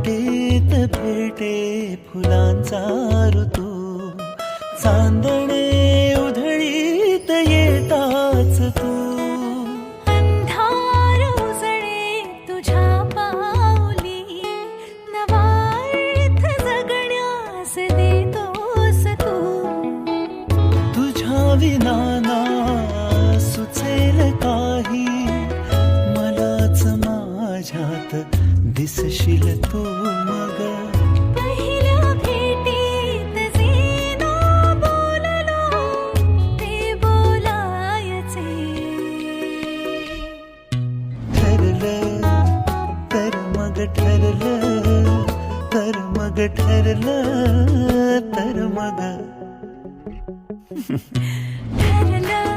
वाटेत भेटे फुलांचा ऋतू, चांदणे उधळीत येताच तू. अंधार उजळे तुझ्या पाऊली, नवा अर्थ जगण्यास देतोस तू. तुझ्या विना ना सुचेल काही, मलाच माझ्यात दिसशील तू मग. पहिल्या भेटीत जे ना बोललो ते बोलायचे. ठरलं तर मग ठरलं, तर मग ठरलं, तर मग ठरलं